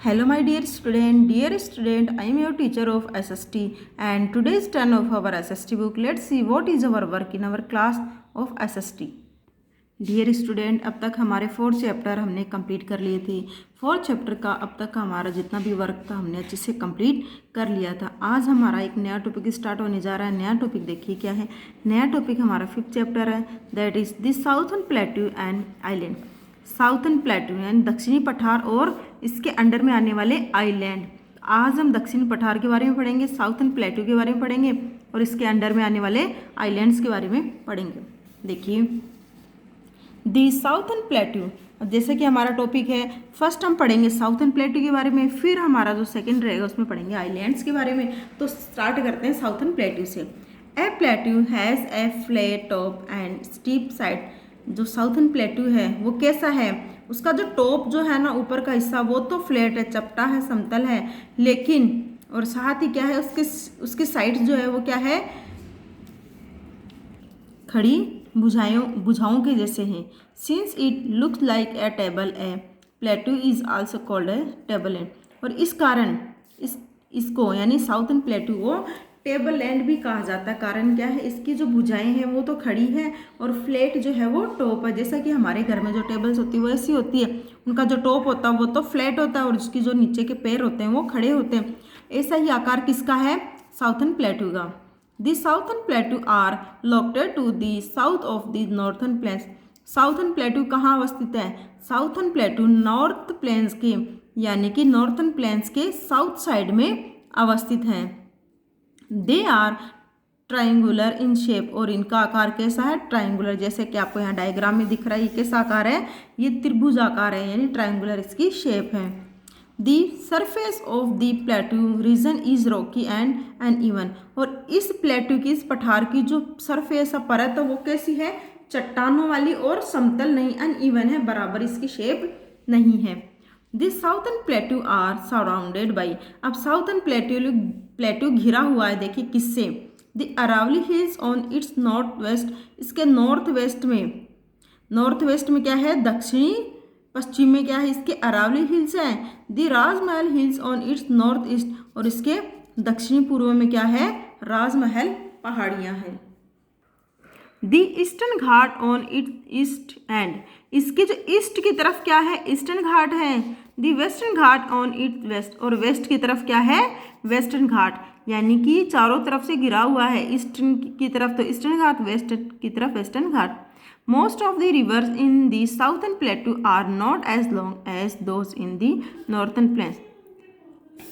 Hello my dear student, I am your teacher of SST and today's turn of our SST book. Let's see what is our work in our class of SST. Dear student, अब तक हमारे 4 chapter हमने complete कर लिए थे। 4 chapter का अब तक का हमारा जितना भी वर्क था हमने अच्छे से कंप्लीट कर लिया था। आज हमारा एक नया टॉपिक स्टार्ट होने जा रहा है। नया टॉपिक देखिए क्या है। नया टॉपिक हमारा 5th चैप्टर है, that is the southern plateau and island. Southern plateau यानी दक्षिणी पठार और इसके अंडर में आने वाले आइलैंड। आज हम दक्षिणी पठार के बारे में पढ़ेंगे, साउथर्न प्लेट्यू के बारे में पढ़ेंगे और इसके अंडर में आने वाले आइलैंड्स के बारे में पढ़ेंगे। देखिए दी साउथर्न प्लेट्यू, जैसे कि हमारा टॉपिक है, फर्स्ट हम पढ़ेंगे साउथर्न प्लेट्यू के बारे में, फिर हमारा जो सेकंड रहेगा उसमें पढ़ेंगे आइलैंड्स के बारे में। तो स्टार्ट करते हैं साउथर्न प्लेट्यू से। A plateau has a flat top and steep side. जो साउथर्न प्लेट्यू है वो कैसा है, उसका जो टॉप जो है ना, ऊपर का हिस्सा वो तो फ्लैट है, चपटा है, समतल है, लेकिन और साथ ही क्या है, उसके साइड जो है वो क्या है, खड़ी भुजाओं के जैसे हैं। Since it looks like a table, A plateau is also called a table land. और इस कारण इसको यानी साउथर्न प्लेट्यू को टेबल लैंड भी कहा जाता है। कारण क्या है, इसकी जो भुजाएं हैं वो तो खड़ी हैं और फ्लैट जो है वो टॉप है। जैसा कि हमारे घर में जो टेबल्स होती है वो ऐसी होती है, उनका जो टॉप होता है वो तो फ्लैट होता है और उसकी जो नीचे के पैर होते हैं वो खड़े होते हैं। ऐसा ही आकार किसका है, साउथर्न प्लेट्यू का। The southern plateau are located to the south of the northern plains. Southern plateau कहाँ अवस्थित है, साउथर्न प्लेट्यू नॉर्थ प्लेन्स के यानी कि नॉर्थर्न प्लेन्स के साउथ साइड में अवस्थित हैं। They are triangular in shape, और इनका आकार कैसा है, ट्राइंगुलर। जैसे कि आपको यहाँ डायग्राम में दिख रहा है, ये कैसा आकार है, ये त्रिभुज आकार है, यानी ट्राइंगुलर इसकी शेप है। The surface of the plateau region is rocky and uneven। और इस प्लेट्यू की, इस पठार की जो सरफेस है, परत है, वो कैसी है, चट्टानों वाली और समतल नहीं, अनइवन है, बराबर इसकी शेप नहीं है। This southern plateau are surrounded by. अब साउथर्न प्लेट्यू घिरा हुआ है, देखिए किससे, the Aravalli hills on its north west. इसके नॉर्थ वेस्ट में क्या है, दक्षिणी पश्चिम में क्या है, इसके अरावली हिल्स हैं। The Rajmahal hills on its north east, और इसके दक्षिणी पूर्व में क्या है, राजमहल पहाड़ियाँ हैं। दी ईस्टर्न घाट ऑन इट्स ईस्ट एंड, इसके जो ईस्ट की तरफ क्या है, ईस्टर्न घाट है। The western Ghat on its west, और वेस्ट की तरफ क्या है, वेस्टर्न घाट, यानी कि चारों तरफ से घिरा हुआ है। ईस्टर्न की तरफ तो ईस्टर्न घाट, वेस्ट की तरफ western Ghat. Most of the rivers in the southern plateau are not as long as those in the northern plains।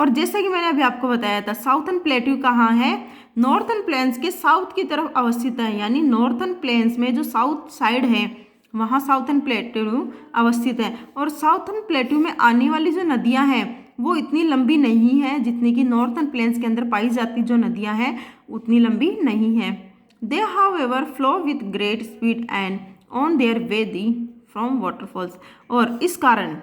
और जैसा कि मैंने अभी आपको बताया था, साउथर्न प्लेट्यू कहाँ है, नॉर्थर्न प्लेन्स के साउथ की तरफ अवस्थित है। यानी नॉर्थर्न प्लेन्स में जो साउथ साइड है वहाँ साउथर्न प्लेट्यू अवस्थित है। और साउथर्न प्लेट्यू में आने वाली जो नदियाँ हैं वो इतनी लंबी नहीं है जितनी कि नॉर्थर्न प्लेन्स के अंदर पाई जाती जो नदियाँ हैं उतनी लंबी नहीं है। They however flow with great speed and on their way from waterfalls। और इस कारण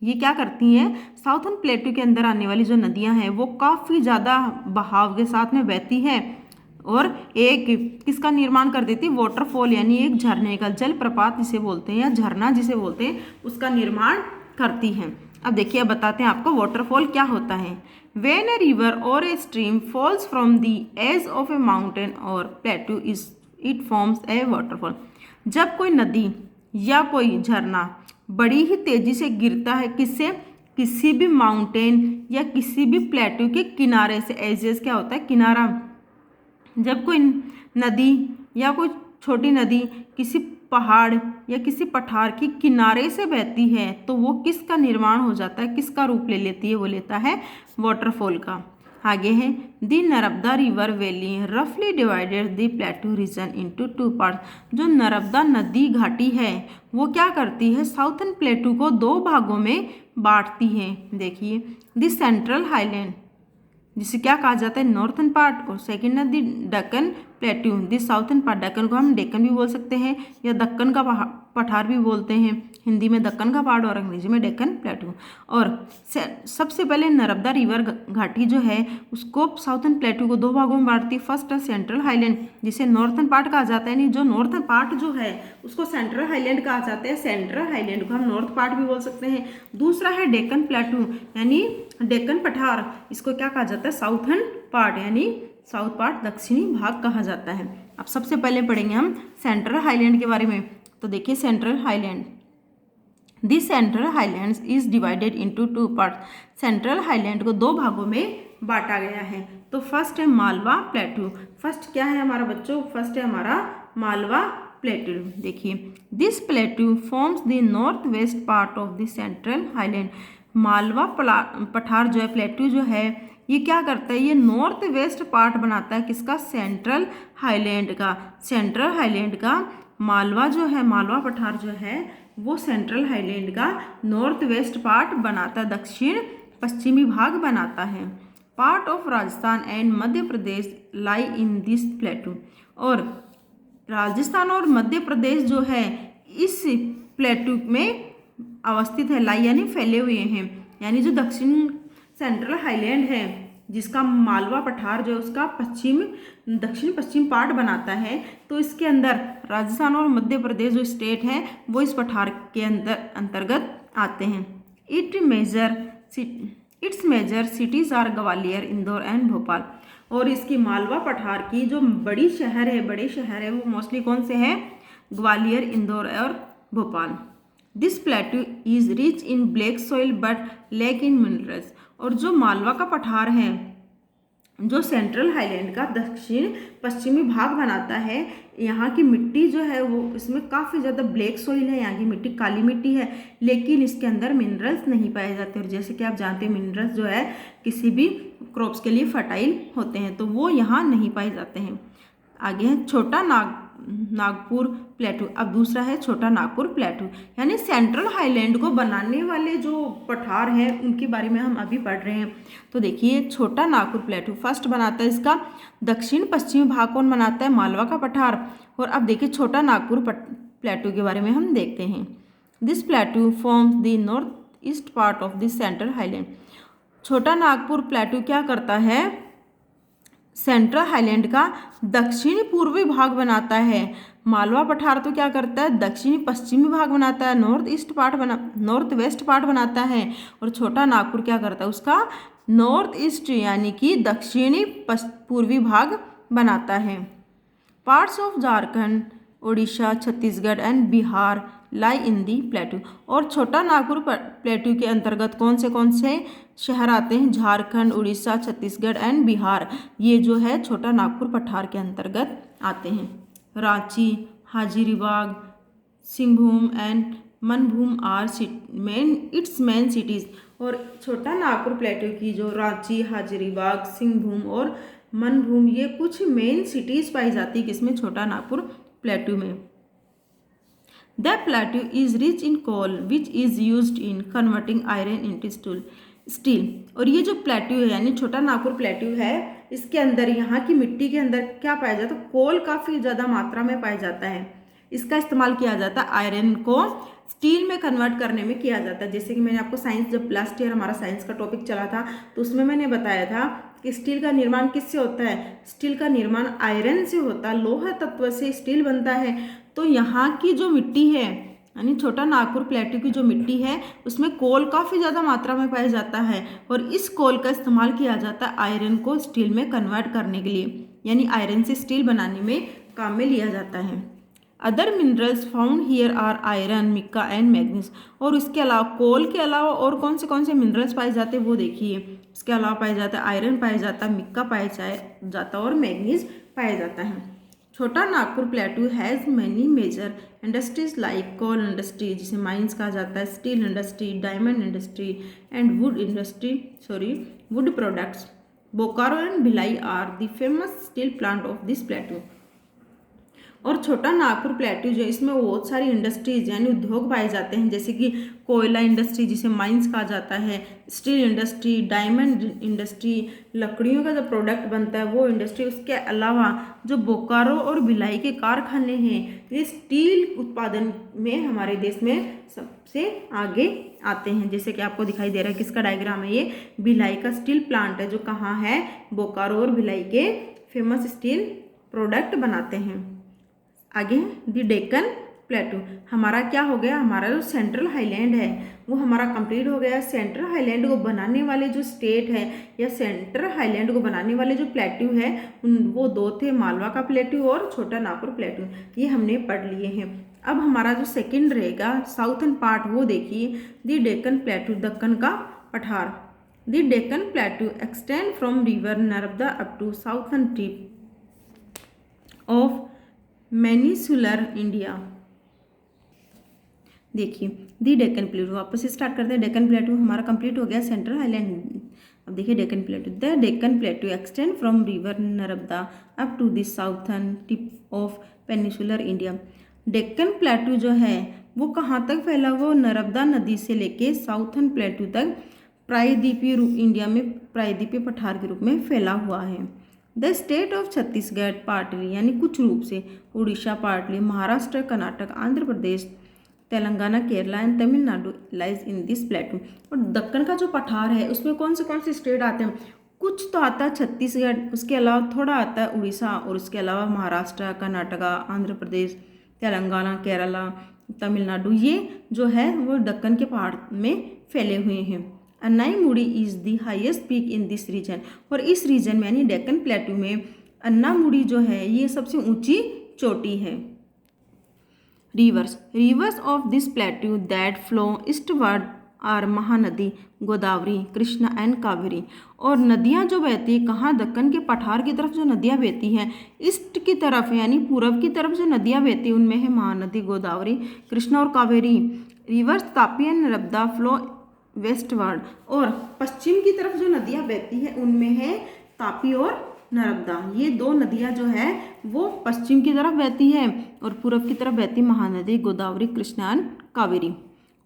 ये क्या करती हैं, साउथर्न प्लेट्यू के अंदर आने वाली जो नदियां हैं वो काफ़ी ज़्यादा बहाव के साथ में बहती है और एक किसका निर्माण कर देती है, वाटरफॉल, यानी एक झरने का, जलप्रपात जिसे बोलते हैं या झरना जिसे बोलते हैं, उसका निर्माण करती हैं। अब देखिए, अब बताते हैं आपको वाटरफॉल क्या होता है। When a river or a stream falls from the edge of a mountain or plateau, it forms a waterfall। जब कोई नदी या कोई झरना बड़ी ही तेजी से गिरता है, किससे, किसी भी माउंटेन या किसी भी प्लेट्यू के किनारे से। एजेस क्या होता है, किनारा। जब कोई नदी या कोई छोटी नदी किसी पहाड़ या किसी पठार की किनारे से बहती है तो वो किसका निर्माण हो जाता है, किसका रूप ले लेती है, वो लेता है वाटरफॉल का। आगे है, दी नर्मदा रिवर वैली रफली divided the plateau region into 2 parts. जो नर्मदा नदी घाटी है वो क्या करती है, साउथर्न प्लेट्यू को 2 भागों में बांटती है। देखिए, द सेंट्रल हाईलैंड जिसे क्या कहा जाता है, नॉर्थर्न पार्ट, और सेकेंड है the Deccan plateau. This southern part, Deccan को हम डेक्कन भी बोल सकते हैं या दक्कन का पठार भी बोलते हैं। हिंदी में दक्कन का पार्ट और अंग्रेजी में डेक्कन प्लेट्यू। और सबसे पहले नर्मदा रिवर घाटी जो है उसको साउथर्न प्लेट्यू को दो भागों में बांटती है। फर्स्ट है सेंट्रल हाईलैंड, जिसे नॉर्थर्न पार्ट कहा जाता है, यानी जो नॉर्थर्न पार्ट जो है उसको सेंट्रल हाईलैंड कहा जाता है। सेंट्रल हाईलैंड को हम नॉर्थ पार्ट भी बोल सकते हैं। दूसरा है डेक्कन प्लेट्यू यानी डेक्कन पठार, इसको क्या कहा जाता है, साउथर्न पार्ट यानी साउथ पार्ट, दक्षिणी भाग कहा जाता है। अब सबसे पहले पढ़ेंगे हम सेंट्रल हाईलैंड के बारे में। तो देखिए central highland, this central highlands is divided into two parts. Central highland को दो भागों में बांटा गया है। तो फर्स्ट है मालवा प्लेट्यू। फर्स्ट क्या है हमारा बच्चों, फर्स्ट है हमारा मालवा प्लेट्यू। देखिए this plateau forms the north west part of the central highland. Malwa पठार जो है, प्लेट्यू जो है, ये क्या करता है, ये नॉर्थ वेस्ट पार्ट बनाता है किसका, सेंट्रल हाईलैंड का। सेंट्रल हाईलैंड का मालवा जो है, मालवा पठार जो है वो सेंट्रल हाईलैंड का नॉर्थ वेस्ट पार्ट बनाता है, दक्षिण पश्चिमी भाग बनाता है। Part of Rajasthan and Madhya Pradesh lie in this plateau. और राजस्थान और मध्य प्रदेश जो है इस प्लेट्यू में अवस्थित है, लाई यानी फैले हुए हैं। यानी जो दक्षिण सेंट्रल हाईलैंड है जिसका मालवा पठार जो है उसका दक्षिण पश्चिम पार्ट बनाता है, तो इसके अंदर राजस्थान और मध्य प्रदेश जो स्टेट है वो इस पठार के अंतर्गत आते हैं। Its major cities are Gwalior, Indore and Bhopal. और इसकी मालवा पठार की जो बड़े शहर है वो मोस्टली कौन से हैं, ग्वालियर, इंदौर और Bhopal. This plateau is rich in black soil but lack in minerals. और जो मालवा का पठार है जो सेंट्रल हाईलैंड का दक्षिण पश्चिमी भाग बनाता है, यहाँ की मिट्टी जो है वो इसमें काफ़ी ज़्यादा ब्लैक सॉइल है, यहाँ की मिट्टी काली मिट्टी है, लेकिन इसके अंदर मिनरल्स नहीं पाए जाते। और जैसे कि आप जानते हैं मिनरल्स जो है किसी भी क्रॉप्स के लिए फर्टाइल होते हैं, तो वो यहाँ नहीं पाए जाते हैं। आगे है छोटा नागपुर प्लेट्यू। अब दूसरा है छोटा नागपुर प्लेट्यू, यानी सेंट्रल हाईलैंड को बनाने वाले जो पठार हैं उनके बारे में हम अभी पढ़ रहे हैं। तो देखिए छोटा नागपुर प्लेट्यू फर्स्ट बनाता है, इसका दक्षिण पश्चिमी भाग कौन बनाता है, मालवा का पठार। और अब देखिए छोटा नागपुर प्लेट्यू के बारे में हम देखते हैं। This plateau forms the north east part of this central highland. छोटा नागपुर प्लेट्यू क्या करता है, सेंट्रल हाईलैंड का दक्षिणी पूर्वी भाग बनाता है। मालवा पठार तो क्या करता है, दक्षिणी पश्चिमी भाग बनाता है, नॉर्थ वेस्ट पार्ट बनाता है। और छोटा नागपुर क्या करता है, उसका नॉर्थ ईस्ट यानी कि दक्षिणी पूर्वी भाग बनाता है। Parts of Jharkhand, Orissa, Chhattisgarh and Bihar lie in the plateau. और छोटा नागपुर प्लेट्यू के अंतर्गत कौन से शहर आते हैं, झारखंड, उड़ीसा, छत्तीसगढ़ एंड बिहार, ये जो है छोटा नागपुर पठार के अंतर्गत आते हैं। Ranchi, Hazaribagh, Singhbhum and Manbhum are its main cities. और छोटा नागपुर प्लेट्यू की जो रांची, हाजीरीबाग, सिंहभूम और मनभूम ये कुछ मेन सिटीज़ पाई जाती है किसमें, छोटा नागपुर प्लेट्यू में। The plateau is rich in coal which is used in converting iron into steel. और ये जो प्लेट्यू है यानी छोटा नागपुर प्लेट्यू है, इसके अंदर यहाँ की मिट्टी के अंदर क्या पाया जाता है, कोल काफ़ी ज़्यादा मात्रा में पाया जाता है। इसका इस्तेमाल किया जाता है आयरन को स्टील में कन्वर्ट करने में किया जाता है। जैसे कि मैंने आपको जब लास्ट ईयर हमारा साइंस का टॉपिक चला था तो उसमें मैंने बताया था कि स्टील का निर्माण किससे होता है, स्टील का निर्माण आयरन से होता है, लोहा तत्व से स्टील बनता है। तो यहाँ की जो मिट्टी है यानी छोटा नागपुर प्लेट्यू की जो मिट्टी है उसमें कोल काफ़ी ज़्यादा मात्रा में पाया जाता है और इस कोल का इस्तेमाल किया जाता है आयरन को स्टील में कन्वर्ट करने के लिए, यानी आयरन से स्टील बनाने में काम में लिया जाता है। Other minerals found here are iron, mica and manganese. और इसके अलावा कोल के अलावा और कौन से मिनरल्स पाए जाते हैं वो देखिए। इसके अलावा पाया जाता है आयरन पाया जाता है, मिक्का पाया जाता है और मैग्नीज पाया जाता है। Chota Nagpur plateau has many major industries like coal industry जिसे माइंस कहा जाता है, steel industry, diamond industry and wood products. Bokaro and Bhilai are the famous steel plant of this plateau. और छोटा नागपुर प्लेटू जो है इसमें बहुत सारी इंडस्ट्रीज यानी उद्योग पाए जाते हैं, जैसे कि कोयला इंडस्ट्री जिसे माइंस कहा जाता है, स्टील इंडस्ट्री, डायमंड इंडस्ट्री, लकड़ियों का जो प्रोडक्ट बनता है वो इंडस्ट्री। उसके अलावा जो बोकारो और भिलाई के कारखाने हैं ये स्टील उत्पादन में हमारे देश में सबसे आगे आते हैं। जैसे कि आपको दिखाई दे रहा है किसका डायग्राम है, ये भिलाई का स्टील प्लांट है जो कहाँ है, बोकारो और भिलाई के फेमस स्टील प्रोडक्ट बनाते हैं। आगे दी डेक्कन प्लेटू, हमारा क्या हो गया, हमारा जो सेंट्रल हाईलैंड है वो हमारा कंप्लीट हो गया। सेंट्रल हाईलैंड को बनाने वाले जो स्टेट है या सेंट्रल हाईलैंड को बनाने वाले जो प्लेटू है वो दो थे, मालवा का प्लेटू और छोटा नागपुर प्लेटू, ये हमने पढ़ लिए हैं। अब हमारा जो सेकंड रहेगा साउथर्न पार्ट वो देखिए, दी डेक्कन प्लेटू, दक्कन का पठार। The Deccan plateau extend from river Narmada up to southern tip of peninsular India. देखिए दी डेक्कन प्लेटू, वापस से स्टार्ट करते हैं। डेक्कन प्लेटू हमारा कंप्लीट हो गया सेंट्रल हाईलैंड। अब देखिए Deccan plateau, the Deccan plateau extend from river Narmada up to the southern tip of peninsular India. Deccan plateau जो है वो कहाँ तक फैला हुआ, नर्मदा नदी से लेके साउथर्न प्लेटू तक प्रायद्वीपीय रूप इंडिया में प्रायद्वीपीय पठार के रूप में फैला हुआ है। The state of Chhattisgarh partly यानी कुछ रूप से, Orissa partly, Maharashtra, Karnataka, Andhra Pradesh, Telangana, Kerala and Tamil Nadu lies in this प्लेटू। और दक्कन का जो पठार है उसमें कौन से स्टेट आते हैं, कुछ तो आता है छत्तीसगढ़, उसके अलावा थोड़ा आता है उड़ीसा और उसके अलावा महाराष्ट्र, कर्नाटका, आंध्र प्रदेश, तेलंगाना, केरला, तमिलनाडु, ये जो है वो दक्कन के पहाड़ में फैले हुए हैं। Anaimudi is the highest peak in this region, और इस रीजन में यानी डेक्कन प्लेटू में अन्नामुड़ी जो है ये सबसे ऊंची चोटी है। Rivers of this plateau that flow eastward are Mahanadi, Godavari, Krishna and Kaveri. और नदियाँ जो बहती है कहाँ, दक्कन के पठार की तरफ जो नदियाँ बहती हैं, ईस्ट की तरफ यानी पूरब की तरफ जो नदियाँ बहती हैं उनमें है महानदी, गोदावरी, कृष्णा और Kaveri. Reverse Tapi and Narmada flow westward, और पश्चिम की तरफ जो नदियाँ बहती हैं उनमें है तापी और नर्मदा। ये दो नदियाँ जो है वो पश्चिम की तरफ बहती है और पूरब की तरफ बहती Mahanadi, Godavari, Krishna and Kaveri.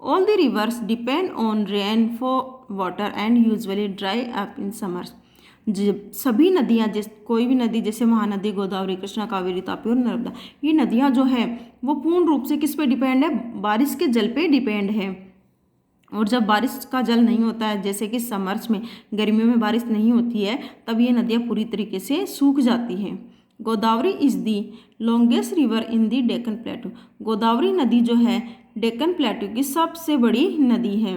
All the reverse depend on rain for water and usually dry up in summers. सभी नदियाँ कोई भी नदी जैसे महानदी, गोदावरी, कृष्णा, कावेरी, तापी और नर्मदा, ये नदियाँ जो है वो पूर्ण रूप से किस पे डिपेंड है, बारिश के जल पे डिपेंड है। और जब बारिश का जल नहीं होता है, जैसे कि समर्स में, गर्मियों में बारिश नहीं होती है, तब ये नदियाँ पूरी तरीके से सूख जाती हैं। Godavari is the longest river in the Deccan प्लेटू। Godavari नदी जो है डेक्कन प्लेटू की सबसे बड़ी नदी है।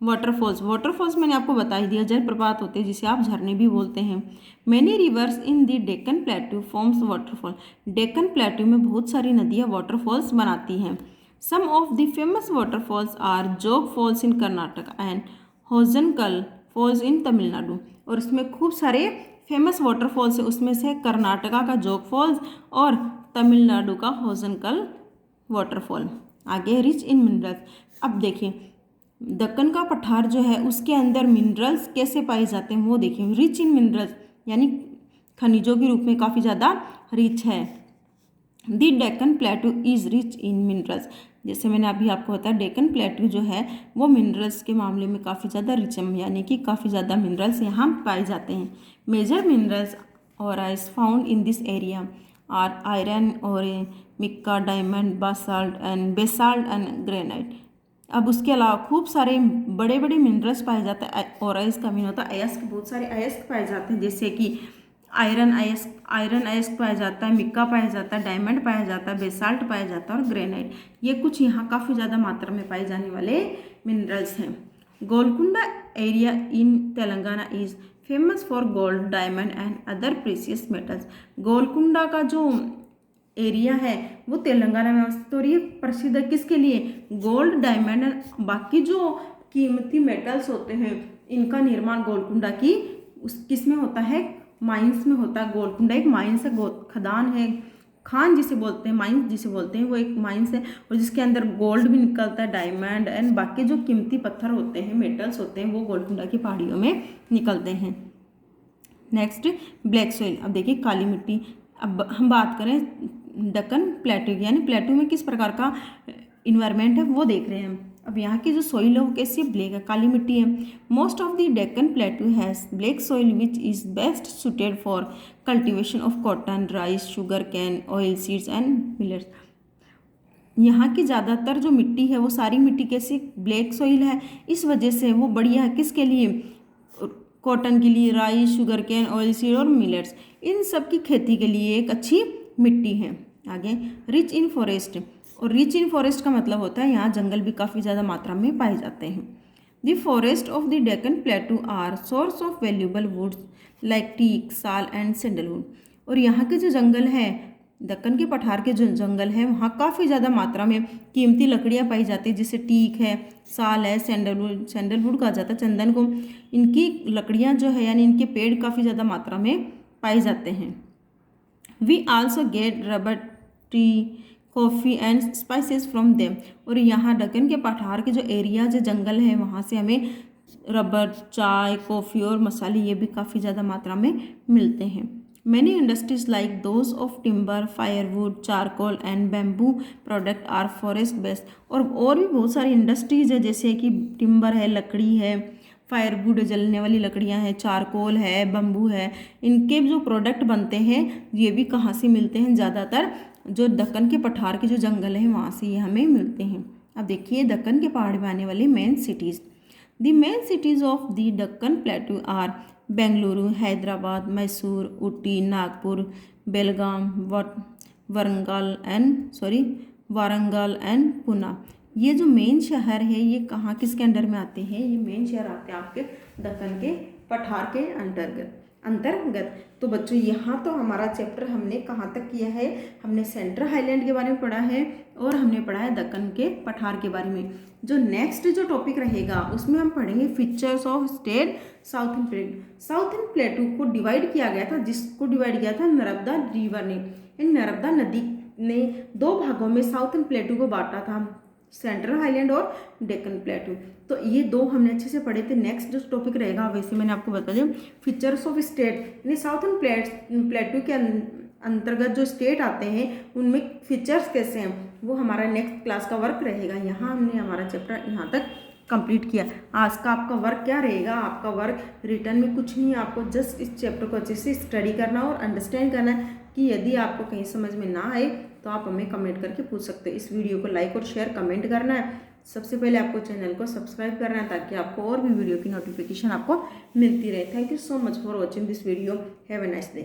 वाटरफॉल्स मैंने आपको बता ही दिया, जलप्रपात होते हैं जिसे आप झरने भी बोलते हैं। Many rivers in the Deccan plateau forms waterfall. Deccan plateau में बहुत सारी नदियाँ वाटरफॉल्स बनाती हैं। Some of the famous waterfalls are Jog Falls in Karnataka and Hosankal Falls in Tamil Nadu. और इसमें खूब सारे फेमस वाटरफॉल्स है, उसमें से कर्नाटका का जोग फॉल्स और तमिलनाडु का होजनकल वाटरफॉल। आगे रिच इन मिनरल्स। अब देखिए दक्कन का पठार जो है उसके अंदर मिनरल्स कैसे पाए जाते हैं वो देखिए। रिच इन मिनरल्स यानी खनिजों के रूप में काफ़ी ज़्यादा रिच है। The Deccan plateau is rich in minerals. जैसे मैंने अभी आपको बताया डेक्कन प्लेटू जो है वो मिनरल्स के मामले में काफ़ी ज़्यादा रिच है, यानी कि काफ़ी ज़्यादा मिनरल्स यहाँ पाए जाते हैं। मेजर मिनरल्स और ice found in this area are iron और mica, diamond, basalt and granite. अब उसके अलावा खूब सारे बड़े बड़े मिनरल्स पाए जाते हैं। और आइस का मीन होता है अयस्क, बहुत सारे अयस्क पाए जाते हैं, जैसे कि आयरन अयस्क पाया जाता है, मिक्का पाया जाता है, डायमंड पाया जाता है, बेसाल्ट पाया जाता है और ग्रेनाइट। ये कुछ यहाँ काफ़ी ज़्यादा मात्रा में पाए जाने वाले मिनरल्स हैं। Golconda area in Telangana is famous for gold, diamond and other precious metals. Golconda का जो एरिया है वो तेलंगाना में तो ये प्रसिद्ध है किसके लिए, गोल्ड, डायमंड एंड बाकी जो कीमती मेटल्स होते हैं इनका निर्माण गोलकुंडा की किस में होता है, माइंस में होता है। गोलकुंडा एक माइंस है, खदान है, खान जिसे बोलते हैं, माइंस जिसे बोलते हैं, वो एक माइंस है और जिसके अंदर गोल्ड भी निकलता है, डायमंड एंड बाकी जो कीमती पत्थर होते हैं, मेटल्स होते हैं, वो गोलकुंडा की पहाड़ियों में निकलते हैं। Next black soil. अब देखिए काली मिट्टी। अब हम बात करें दक्कन प्लेटू यानी प्लेटू में किस प्रकार का इन्वायरमेंट है वो देख रहे हैं। अब यहाँ की जो सॉइल है वो कैसी है, ब्लैक है, काली मिट्टी है। Most of the Deccan प्लेटू has black soil which is best suited for cultivation of cotton, rice, sugar cane, oil seeds and millets. यहाँ की ज़्यादातर जो मिट्टी है वो सारी मिट्टी कैसी ब्लैक सॉइल है, इस वजह से वो बढ़िया है किसके लिए, कॉटन के लिए, rice, sugar cane, oil seed और मिलेट्स, इन सब की खेती के लिए एक अच्छी मिट्टी है। आगे रिच इन फॉरेस्ट, और रिच इन फॉरेस्ट का मतलब होता है यहाँ जंगल भी काफ़ी ज़्यादा मात्रा में पाए जाते हैं। The forest of the Deccan plateau are source of valuable woods like teak, sal and sandalwood. और यहाँ के जो जंगल है, दक्कन के पठार के जो जंगल है वहाँ काफ़ी ज़्यादा मात्रा में कीमती लकड़ियाँ पाई जाती है, जैसे टीक है, साल है, सैंडलवुड कहा जाता है चंदन को। इनकी लकड़ियाँ जो है यानी इनके पेड़ काफ़ी ज़्यादा मात्रा में पाए जाते हैं। We also get rubber, tea, coffee and spices from them. और यहाँ दक्कन के पठार के जो एरिया जो जंगल है वहाँ से हमें रबर, चाय, कॉफ़ी और मसाले ये भी काफ़ी ज़्यादा मात्रा में मिलते हैं। Many industries like those of timber, firewood, charcoal and bamboo product are forest based। और भी बहुत सारी इंडस्ट्रीज़ है जैसे कि टिम्बर है, लकड़ी है, फायरवुड जलने वाली लकड़ियाँ हैं, चारकोल है, बम्बू है, इनके जो प्रोडक्ट बनते हैं ये भी कहाँ से मिलते हैं, ज़्यादातर जो दक्कन के पठार के जो जंगल हैं वहाँ से ये हमें मिलते हैं। अब देखिए दक्कन के पहाड़ में आने वाली main cities. The main cities of the Deccan plateau are Bengaluru, Hyderabad, Mysore, Ooty, Nagpur, Belgaum, Warangal and Pune. ये जो मेन शहर है ये कहाँ किसके अंडर में आते हैं, ये मेन शहर आते हैं आपके दक्कन के पठार के अंतर्गत। तो बच्चों यहाँ तो हमारा चैप्टर हमने कहाँ तक किया है, हमने सेंट्रल हाईलैंड के बारे में पढ़ा है और हमने पढ़ा है दक्कन के पठार के बारे में। जो नेक्स्ट जो टॉपिक रहेगा उसमें हम पढ़ेंगे features of state southern प्लेटू। Southern प्लेटू को डिवाइड किया गया था, जिसको डिवाइड किया था नर्मदा रिवर ने। इन नर्मदा नदी ने दो भागों में साउथर्न प्लेटू को बांटा था, सेंट्रल हाईलैंड और डेक्कन प्लेटू। तो ये दो हमने अच्छे से पढ़े थे। नेक्स्ट जो टॉपिक रहेगा वैसे मैंने आपको बता दिया फीचर्स ऑफ स्टेट, यानी साउथर्न प्लेटू के अंतर्गत जो स्टेट आते हैं उनमें फीचर्स कैसे हैं वो हमारा नेक्स्ट क्लास का वर्क रहेगा। यहाँ हमने हमारा चैप्टर यहाँ तक कंप्लीट किया। आज का आपका वर्क क्या रहेगा, आपका वर्क रिटर्न में कुछ नहीं, आपको जस्ट इस चैप्टर को अच्छे से स्टडी करना और अंडरस्टैंड करना है कि यदि आपको कहीं समझ में ना आए तो आप हमें कमेंट करके पूछ सकते हैं। इस वीडियो को लाइक और शेयर कमेंट करना है। सबसे पहले आपको चैनल को सब्सक्राइब करना है ताकि आपको और भी वीडियो की नोटिफिकेशन आपको मिलती रहे। Thank you so much for watching this video. Have a nice day.